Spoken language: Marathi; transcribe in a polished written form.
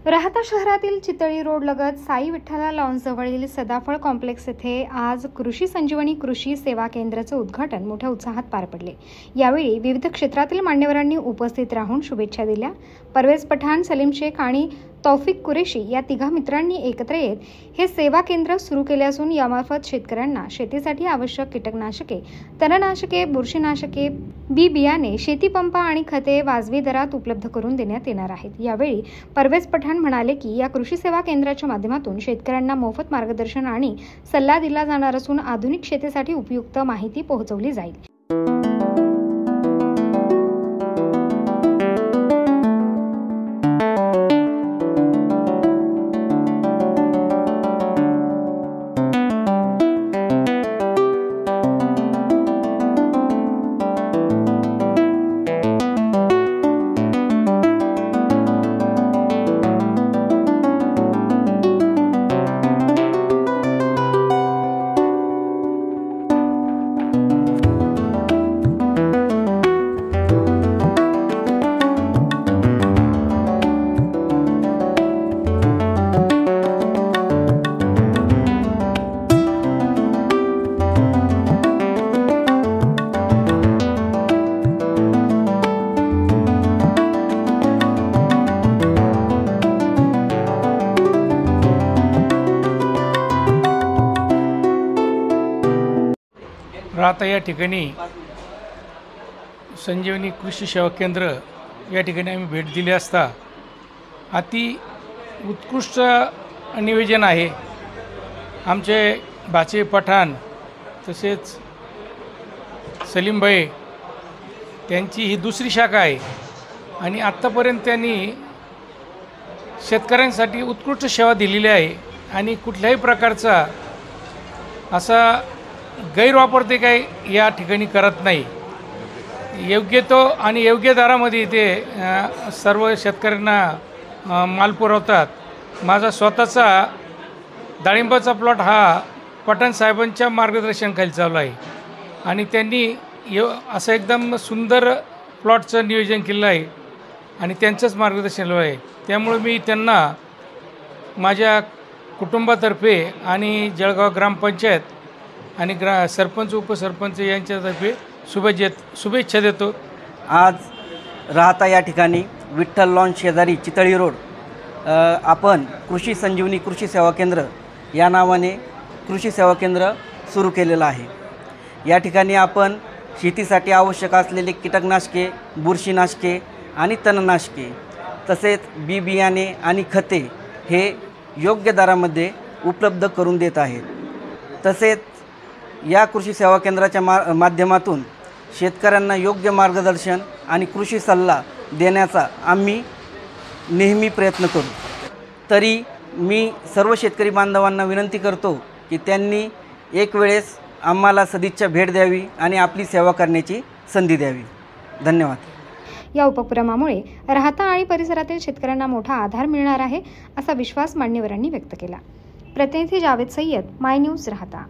राहता शहरातील चितळी रोड लगत साई विठ्ठला लॉन्सजवळील सदाफळ कॉम्प्लेक्स येथे आज कृषी संजीवनी कृषी सेवा केंद्राचे उद्घाटन मोठ्या उत्साहात पार पडले। यावेळी विविध क्षेत्रातील मान्यवरांनी उपस्थित राहून शुभेच्छा दिल्या। परवेज पठाण, सलीम शेख आणि तौफिक कुरेशी या तिघा मित्रांनी एकत्र येत हे सेवा केंद्र सुरू केले असून यामार्फत शेतकऱ्यांना शेतीसाठी आवश्यक कीटकनाशके, तणनाशके, बुरशीनाशके, बी बियाणे, शेतीपंप आणि खते वाजवी दरात उपलब्ध करून देण्यात येणार आहेत। यावेळी परवेज पठाण म्हणाले की या कृषी सेवा केंद्राच्या माध्यमातून शेतकऱ्यांना मोफत मार्गदर्शन आणि सल्ला दिला जाणार असून आधुनिक शेतीसाठी उपयुक्त माहिती पोहोचवली जाईल। राहता या ठिकाणी संजीवनी कृषी सेवा केंद्र या ठिकाणी आम्ही भेट दिली असता अति उत्कृष्ट नियोजन आहे। आमचे भाचे पठाण तसेच सलीम भाई त्यांची ही दुसरी शाखा आहे आणि आत्तापर्यंत त्यांनी शेतकऱ्यांसाठी उत्कृष्ट सेवा दिलेली आहे आणि कुठल्याही प्रकारचा असा गैरवापर ते काही या ठिकाणी करत नाही। योग्य तो आणि योग्य दरामध्ये ते सर्व शेतकऱ्यांना माल पुरवतात। माझा स्वतःचा डाळिंबाचा प्लॉट हा पठाण साहेबांच्या मार्गदर्शनाखाली चालू आहे आणि त्यांनी असं एकदम सुंदर प्लॉटचं नियोजन केलं आहे आणि त्यांचंच मार्गदर्शन आहे। त्यामुळे मी त्यांना माझ्या कुटुंबातर्फे आणि जळगाव ग्रामपंचायत आणि सरपंच उपसरपंच यांच्यातर्फे शुभेच्छा देतो। आज राहता या ठिकाणी विठ्ठल लॉन्स शेजारी चितळी रोड आपण कृषी संजीवनी कृषी सेवा केंद्र या नावाने कृषी सेवा केंद्र सुरू केलेलं आहे। या ठिकाणी आपण शेतीसाठी आवश्यक असलेले कीटकनाशके, बुरशीनाशके आणि तणनाशके तसेच बी बियाणे आणि खते हे योग्य दरामध्ये उपलब्ध करून देत आहेत। तसेच या कृषी सेवा केंद्राच्या माध्यमातून शेतकऱ्यांना योग्य मार्गदर्शन आणि कृषी सल्ला देण्याचा आम्ही नेहमी प्रयत्न करू। तरी मी सर्व शेतकरी बांधवांना विनंती करतो की त्यांनी एक वेळेस आम्हाला सदिच्छा भेट द्यावी आणि आपली सेवा करण्याची संधी द्यावी। धन्यवाद। या उपक्रमामुळे राहता आणि परिसरातील शेतकऱ्यांना मोठा आधार मिळणार आहे असा विश्वास मान्यवरांनी व्यक्त केला। प्रतिनिधी जावेद सय्यद, माय न्यूज, राहता।